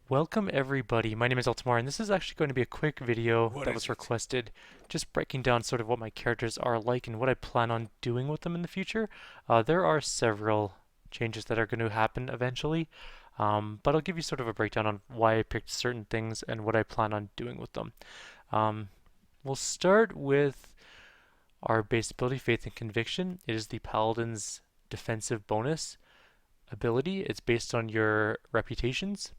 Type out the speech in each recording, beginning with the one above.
Welcome everybody, my name is Eltimar and this is actually going to be a quick video What that is was it? requested, just breaking down sort of what my characters are like and what I plan on doing with them in the future. There are several changes that are going to happen eventually, but I'll give you sort of a breakdown on why I picked certain things and what I plan on doing with them. Um, we'll start with our base ability, Faith and Conviction. It is the Paladin's defensive bonus ability. It's based on your reputations.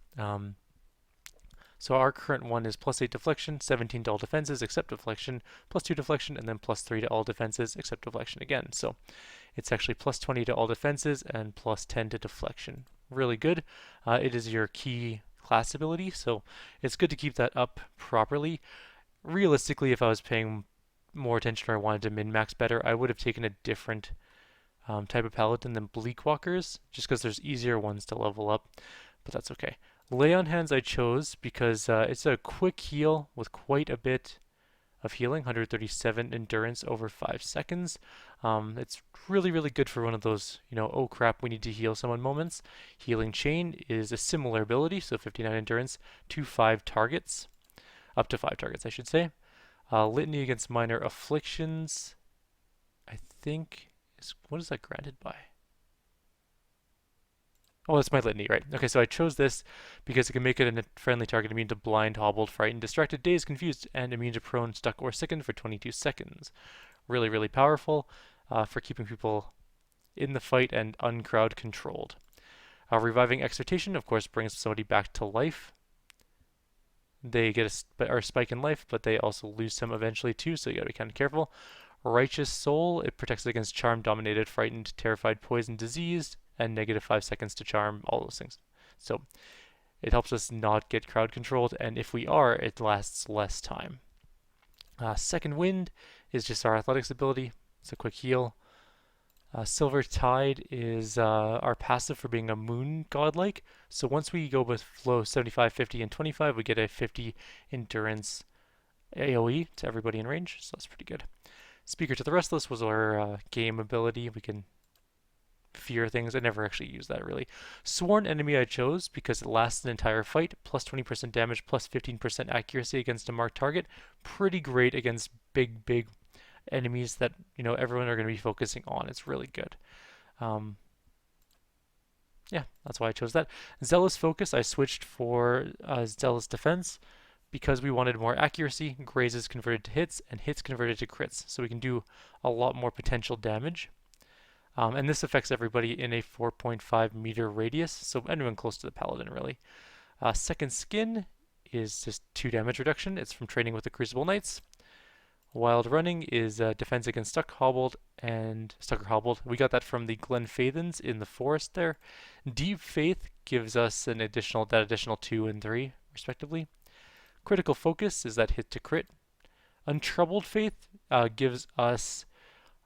So our current one is +8 deflection, 17 to all defenses except deflection, +2 deflection, and then +3 to all defenses except deflection again. So it's actually +20 to all defenses and +10 to deflection. Really good. It is your key class ability, so it's good to keep that up properly. Realistically, if I was paying more attention or I wanted to min-max better, I would have taken a different type of paladin than Bleakwalkers, just because there's easier ones to level up, but that's okay. Lay on Hands I chose because it's a quick heal with quite a bit of healing, 137 endurance over 5 seconds. It's really, really good for one of those, oh crap, we need to heal someone moments. Healing Chain is a similar ability, so 59 endurance to 5 targets, up to 5 targets, I should say. Litany against minor afflictions, I think, what is that granted by? Oh, that's my litany, right. Okay, so I chose this because it can make it a friendly target immune to blind, hobbled, frightened, distracted, dazed, confused, and immune to prone, stuck, or sickened for 22 seconds. Really, really powerful for keeping people in the fight and uncrowd controlled. Reviving Exhortation, of course, brings somebody back to life. They get a spike in life, but they also lose some eventually too, so you gotta be kind of careful. Righteous Soul, it protects against charm, dominated, frightened, terrified, poisoned, diseased, and -5 seconds to charm, all those things. So it helps us not get crowd controlled, and if we are, it lasts less time. Second Wind is just our athletics ability. It's a quick heal. Silver Tide is our passive for being a moon godlike. So once we go with flow 75, 50, and 25, we get a 50 endurance AoE to everybody in range. So that's pretty good. Speaker to the Restless was our game ability. We can fear things. I never actually used that really. Sworn Enemy I chose because it lasts an entire fight, plus 20% damage, plus 15% accuracy against a marked target. Pretty great against big enemies that everyone are going to be focusing on. It's really good. Um, yeah, that's why I chose that. Zealous Focus I switched for Zealous Defense because we wanted more accuracy. Grazes converted to hits and hits converted to crits, so we can do a lot more potential damage. And this affects everybody in a 4.5 meter radius, so anyone close to the Paladin, really. Second Skin is just 2 damage reduction. It's from training with the Crucible Knights. Wild Running is defense against stuck, hobbled, and stuck or hobbled. We got that from the Glenfathans in the forest there. Deep Faith gives us that additional 2 and 3, respectively. Critical Focus is that hit to crit. Untroubled Faith gives us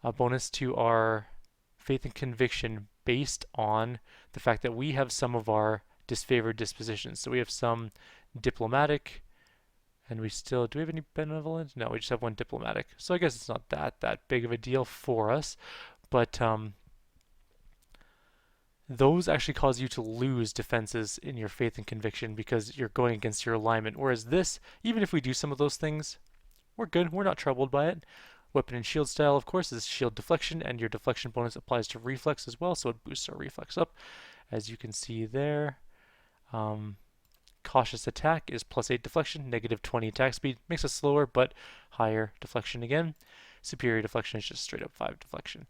a bonus to our Faith and Conviction based on the fact that we have some of our disfavored dispositions. So we have some diplomatic, and do we have any benevolent? No, we just have one diplomatic. So I guess it's not that big of a deal for us. But those actually cause you to lose defenses in your Faith and Conviction because you're going against your alignment. Whereas this, even if we do some of those things, we're good. We're not troubled by it. Weapon and shield style, of course, is shield deflection, and your deflection bonus applies to reflex as well, so it boosts our reflex up, as you can see there. Cautious attack is +8 deflection, -20 attack speed, makes us slower, but higher deflection again. Superior deflection is just straight up 5 deflection.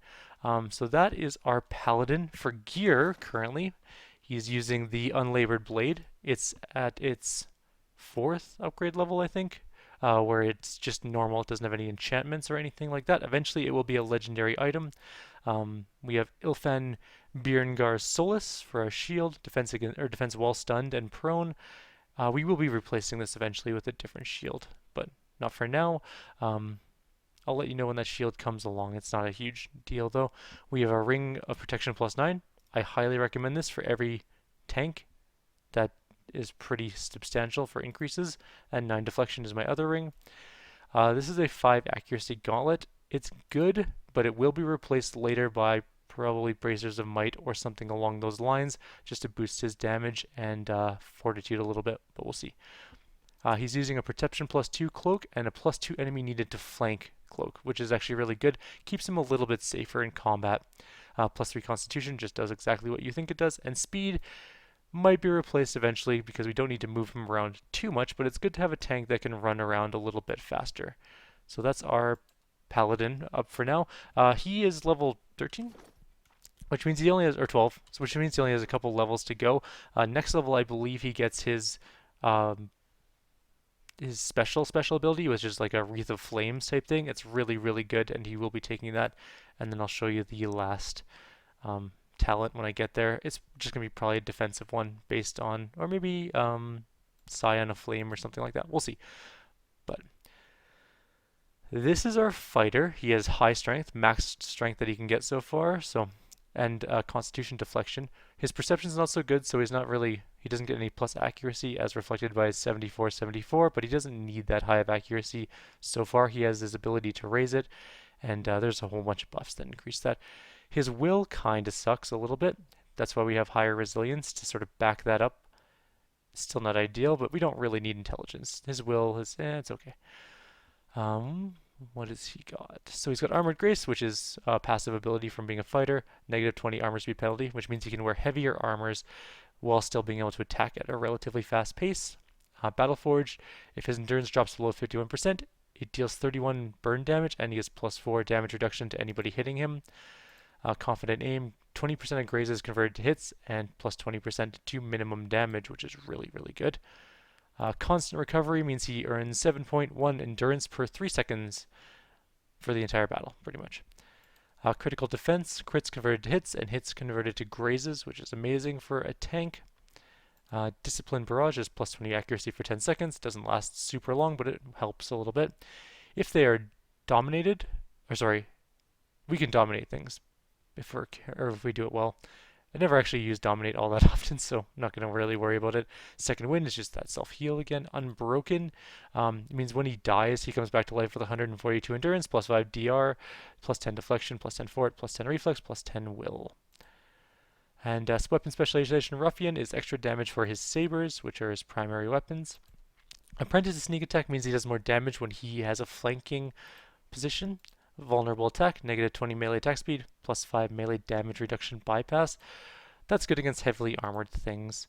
So that is our Paladin. For gear, currently, he's using the Unlabored Blade. It's at its 4th upgrade level, I think, where it's just normal. It doesn't have any enchantments or anything like that. Eventually, it will be a legendary item. We have Ilfan Birngar's Solus for our shield, defense while stunned and prone. We will be replacing this eventually with a different shield, but not for now. I'll let you know when that shield comes along. It's not a huge deal though. We have a Ring of Protection +9. I highly recommend this for every tank. That is pretty substantial for increases, and 9 deflection is my other ring. This is a 5 accuracy gauntlet. It's good, but it will be replaced later by probably Bracers of Might or something along those lines, just to boost his damage and Fortitude a little bit, but we'll see. He's using a Perception +2 cloak and a +2 enemy needed to flank cloak, which is actually really good. Keeps him a little bit safer in combat. +3 Constitution just does exactly what you think it does, and Speed might be replaced eventually because we don't need to move him around too much, but it's good to have a tank that can run around a little bit faster. So that's our Paladin up for now. He is level 13, which means he only has, or 12, which means he only has a couple levels to go. Next level, I believe he gets um, his special ability, which is like a Wreath of Flames type thing. It's really, really good, and he will be taking that. And then I'll show you the last talent when I get there. It's just going to be probably a defensive one based on, or maybe Scion of Flame or something like that. We'll see. But this is our fighter. He has high strength, max strength that he can get so far. So, and Constitution Deflection. His perception is not so good, so he doesn't get any plus accuracy as reflected by his 74, but he doesn't need that high of accuracy so far. He has his ability to raise it, and there's a whole bunch of buffs that increase that. His will kind of sucks a little bit. That's why we have higher resilience to sort of back that up. Still not ideal, but we don't really need intelligence. His will is, it's okay. What has he got? So he's got Armored Grace, which is a passive ability from being a fighter, -20 armor speed penalty, which means he can wear heavier armors while still being able to attack at a relatively fast pace. Battleforged, if his endurance drops below 51%, it deals 31 burn damage, and he has +4 damage reduction to anybody hitting him. Confident Aim, 20% of grazes converted to hits, and +20% to minimum damage, which is really, really good. Constant Recovery means he earns 7.1 endurance per 3 seconds for the entire battle, pretty much. Critical Defense, crits converted to hits, and hits converted to grazes, which is amazing for a tank. Discipline Barrage is +20 accuracy for 10 seconds. Doesn't last super long, but it helps a little bit. If they are dominated, we can dominate things if we do it well. I never actually use Dominate all that often, so I'm not going to really worry about it. Second Wind is just that self-heal again. Unbroken it means when he dies, he comes back to life with 142 endurance, +5 DR, +10 deflection, +10 fort, +10 reflex, +10 will. And Weapon Specialization Ruffian is extra damage for his sabers, which are his primary weapons. Apprentice Sneak Attack means he does more damage when he has a flanking position. Vulnerable Attack, -20 melee attack speed, +5 melee damage reduction bypass. That's good against heavily armored things.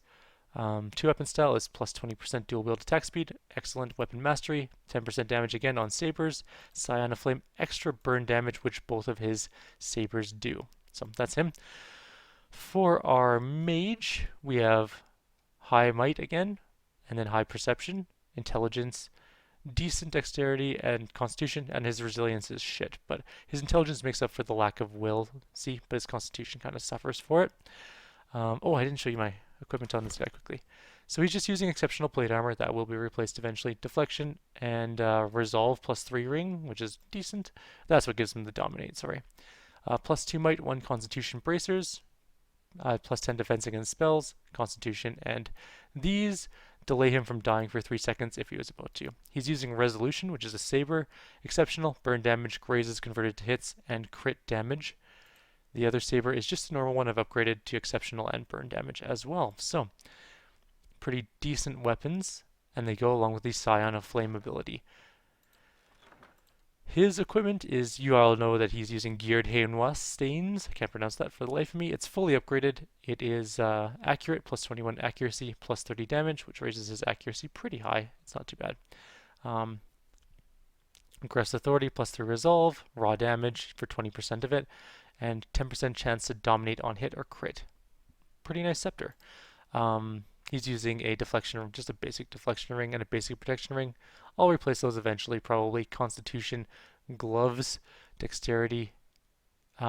2-weapon style is +20% dual wield attack speed, excellent weapon mastery, 10% damage again on sabers, Scion of Flame, extra burn damage, which both of his sabers do. So that's him. For our mage, we have high might again, and then high perception, intelligence, decent dexterity and constitution, and his resilience is shit, but his intelligence makes up for the lack of will, but his constitution kind of suffers for it. Oh, I didn't show you my equipment on this guy quickly. So he's just using exceptional plate armor that will be replaced eventually. Deflection and resolve +3 ring, which is decent. That's what gives him the dominate, sorry. +2 might, 1 constitution bracers, +10 defense against spells, constitution, and these delay him from dying for 3 seconds if he was about to. He's using Resolution, which is a saber, exceptional, burn damage, grazes converted to hits, and crit damage. The other saber is just a normal one. I've upgraded to exceptional and burn damage as well. So, pretty decent weapons, and they go along with the Scion of Flame ability. His equipment is, you all know that he's using Geared Hainois Stains. I can't pronounce that for the life of me. It's fully upgraded. It is accurate, +21 accuracy, +30 damage, which raises his accuracy pretty high. It's not too bad. Aggressive Authority, +3 resolve, raw damage for 20% of it, and 10% chance to dominate on hit or crit. Pretty nice scepter. He's using a deflection, just a basic deflection ring and a basic protection ring. I'll replace those eventually, probably. Constitution, gloves, dexterity,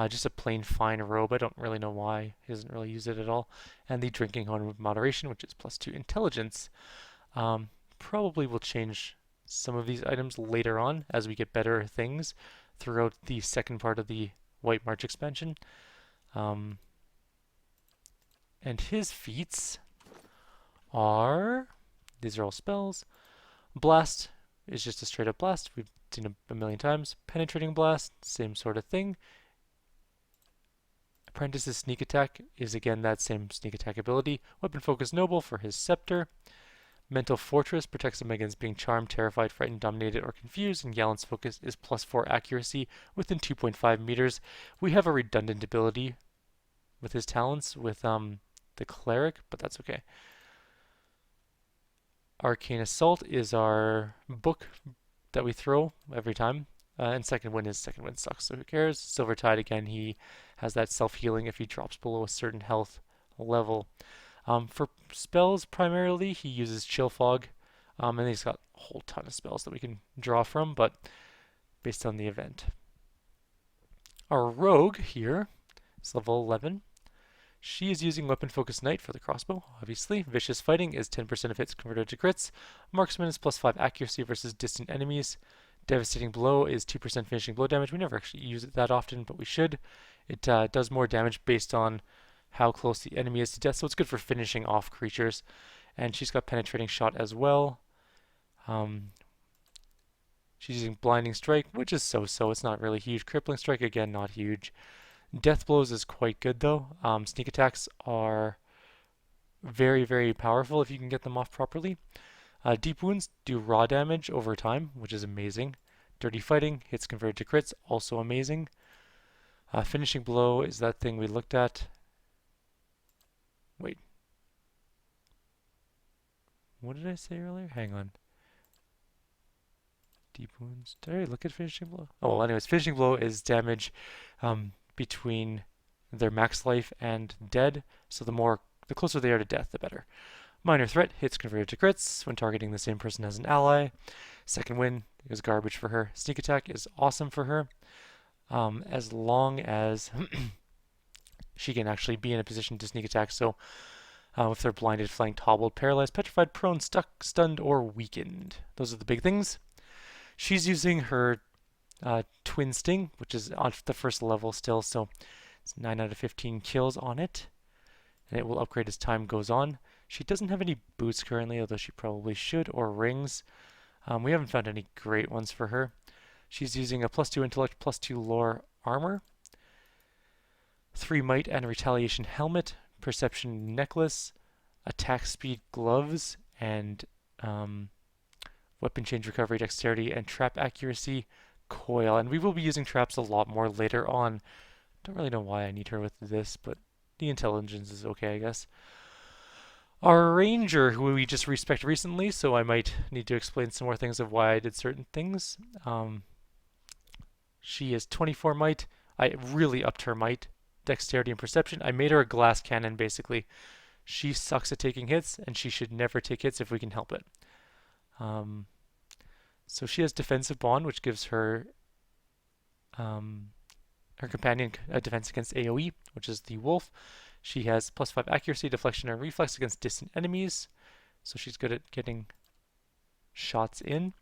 just a plain fine robe. I don't really know why. He doesn't really use it at all. And the drinking horn of moderation, which is +2 intelligence. Probably will change some of these items later on as we get better things throughout the second part of the White March expansion. And his feats are, these are all spells. Blast is just a straight up blast. We've seen a million times. Penetrating blast, same sort of thing. Apprentice's sneak attack is again that same sneak attack ability. Weapon focus noble for his scepter. Mental Fortress protects him against being charmed, terrified, frightened, dominated, or confused, and Gallant's focus is +4 accuracy within 2.5 meters. We have a redundant ability with his talents with the Cleric, but that's okay. Arcane Assault is our book that we throw every time. And Second Wind sucks, so who cares? Silver Tide, again, he has that self-healing if he drops below a certain health level. For spells, primarily, he uses Chill Fog, and he's got a whole ton of spells that we can draw from, but based on the event. Our Rogue here is level 11. She is using Weapon Focus Knight for the crossbow, obviously. Vicious Fighting is 10% of hits converted to crits. Marksman is +5 accuracy versus distant enemies. Devastating Blow is 2% finishing blow damage. We never actually use it that often, but we should. It does more damage based on how close the enemy is to death, so it's good for finishing off creatures. And she's got Penetrating Shot as well. She's using Blinding Strike, which is so-so. It's not really huge. Crippling Strike, again, not huge. Death Blows is quite good, though. Sneak attacks are very, very powerful if you can get them off properly. Deep Wounds do raw damage over time, which is amazing. Dirty Fighting, hits converted to crits, also amazing. Finishing Blow is that thing we looked at. Wait. What did I say earlier? Hang on. Deep Wounds. Did I look at Finishing Blow? Oh, well, anyways, Finishing Blow is damage between their max life and dead, so the closer they are to death, the better. Minor Threat, hits converted to crits when targeting the same person as an ally. Second Wind is garbage for her. Sneak Attack is awesome for her, as long as she can actually be in a position to sneak attack. So if they're blinded, flanked, hobbled, paralyzed, petrified, prone, stuck, stunned, or weakened. Those are the big things. She's using her Twin Sting, which is on the first level still, so it's 9 out of 15 kills on it, and it will upgrade as time goes on. She doesn't have any boots currently, although she probably should, or rings. We haven't found any great ones for her. She's using a +2 intellect, +2 lore armor, 3 might and retaliation helmet, perception necklace, attack speed gloves, and weapon change recovery, dexterity, and trap accuracy coil. And we will be using traps a lot more later on. Don't really know why I need her with this, but the intelligence is okay, I guess. Our ranger, who we just respec'd recently, so I might need to explain some more things of why I did certain things. She is 24 might. I really upped her might, dexterity, and perception. I made her a glass cannon, basically. She sucks at taking hits, and she should never take hits if we can help it. So she has Defensive Bond, which gives her her companion a defense against AoE, which is the wolf. She has +5 accuracy, deflection, and reflex against distant enemies, so she's good at getting shots in.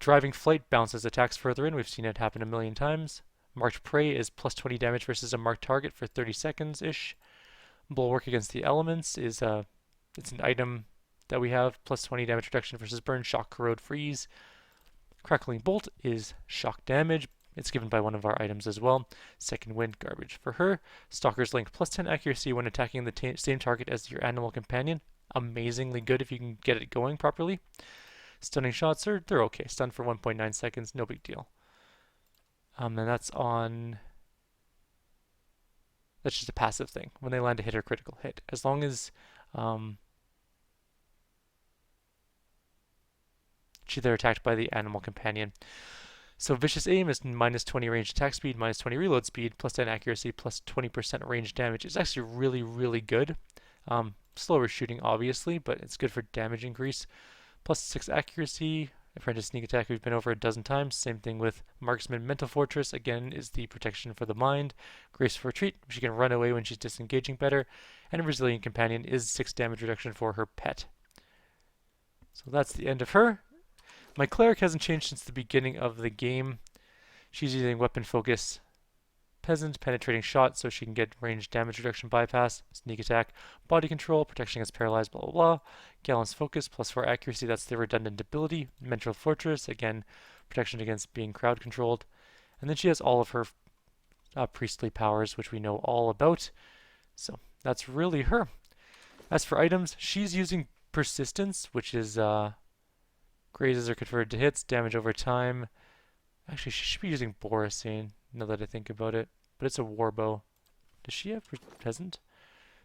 Driving Flight bounces attacks further in. We've seen it happen a million times. Marked Prey is +20 damage versus a marked target for 30 seconds-ish. Bulwark against the elements is it's an item that we have, +20 damage reduction versus burn, shock, corrode, freeze. Crackling Bolt is shock damage. It's given by one of our items as well. Second Wind, garbage for her. Stalker's Link, +10 accuracy when attacking the same target as your animal companion. Amazingly good if you can get it going properly. Stunning shots, they're okay. Stun for 1.9 seconds, no big deal. And that's just a passive thing. When they land a hit or critical hit. As long as they're attacked by the animal companion. So Vicious Aim is -20 range attack speed, -20 reload speed, +10 accuracy, +20% range damage. It's actually really, really good. Slower shooting, obviously, but it's good for damage increase. +6 accuracy. Apprentice Sneak Attack we've been over a dozen times. Same thing with Marksman Mental Fortress. Again, is the protection for the mind. Graceful Retreat. She can run away when she's disengaging better. And Resilient Companion is 6 damage reduction for her pet. So that's the end of her. My Cleric hasn't changed since the beginning of the game. She's using Weapon Focus Peasant, Penetrating Shot, so she can get range damage reduction bypass, Sneak Attack, Body Control, Protection against Paralyzed, blah blah blah. Gallant's Focus, +4 accuracy, that's the redundant ability. Mental Fortress, again, protection against being crowd controlled. And then she has all of her priestly powers, which we know all about. So that's really her. As for items, she's using persistence, which is grazes are converted to hits, damage over time. Actually, she should be using Borisane, now that I think about it. But it's a warbow. Does she have present?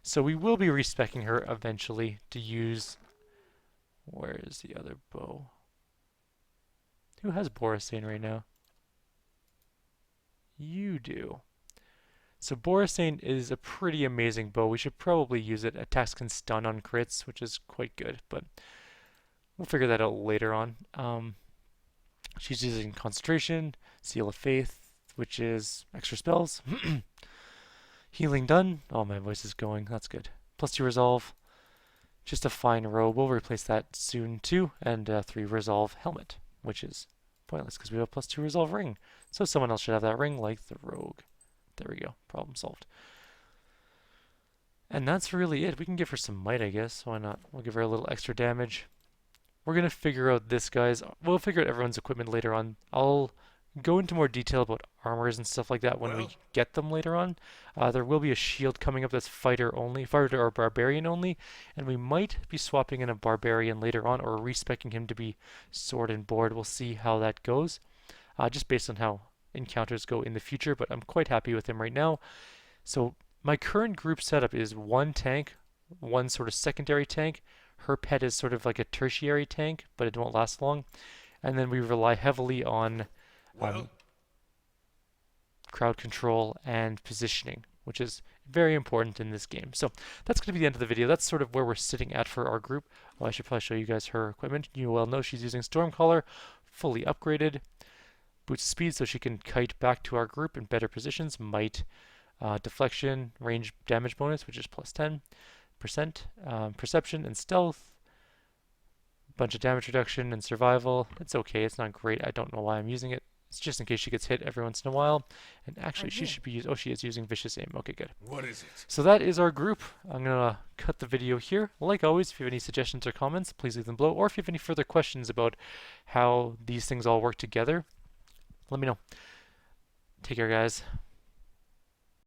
So we will be respecking her eventually to use... Where is the other bow? Who has Borisane right now? You do. So Borisane is a pretty amazing bow. We should probably use it. Attacks can stun on crits, which is quite good, but we'll figure that out later on. She's using Concentration, Seal of Faith, which is extra spells. Healing done. Oh, my voice is going. That's good. +2 Resolve. Just a fine robe. We'll replace that soon too. And 3 Resolve Helmet, which is pointless because we have a +2 Resolve ring. So someone else should have that ring, like the rogue. There we go. Problem solved. And that's really it. We can give her some might, I guess. Why not? We'll give her a little extra damage. We're going to figure out this, guys. We'll figure out everyone's equipment later on. I'll go into more detail about armors and stuff like that when we get them later on. There will be a shield coming up that's fighter only, fighter or barbarian only, and we might be swapping in a barbarian later on or respecking him to be sword and board. We'll see how that goes, just based on how encounters go in the future, but I'm quite happy with him right now. So my current group setup is 1 tank, 1 sort of secondary tank. Her pet is sort of like a tertiary tank, but it won't last long. And then we rely heavily on crowd control and positioning, which is very important in this game. So that's going to be the end of the video. That's sort of where we're sitting at for our group. Well, I should probably show you guys her equipment. You well know she's using Stormcaller, fully upgraded. Boots speed so she can kite back to our group in better positions. Might, deflection, range damage bonus, which is +10%. Perception and stealth. Bunch of damage reduction and survival. It's okay. It's not great. I don't know why I'm using it. It's just in case she gets hit every once in a while. And actually, she should be using... Oh, she is using Vicious Aim. Okay, good. What is it? So that is our group. I'm going to cut the video here. Like always, if you have any suggestions or comments, please leave them below. Or if you have any further questions about how these things all work together, let me know. Take care, guys.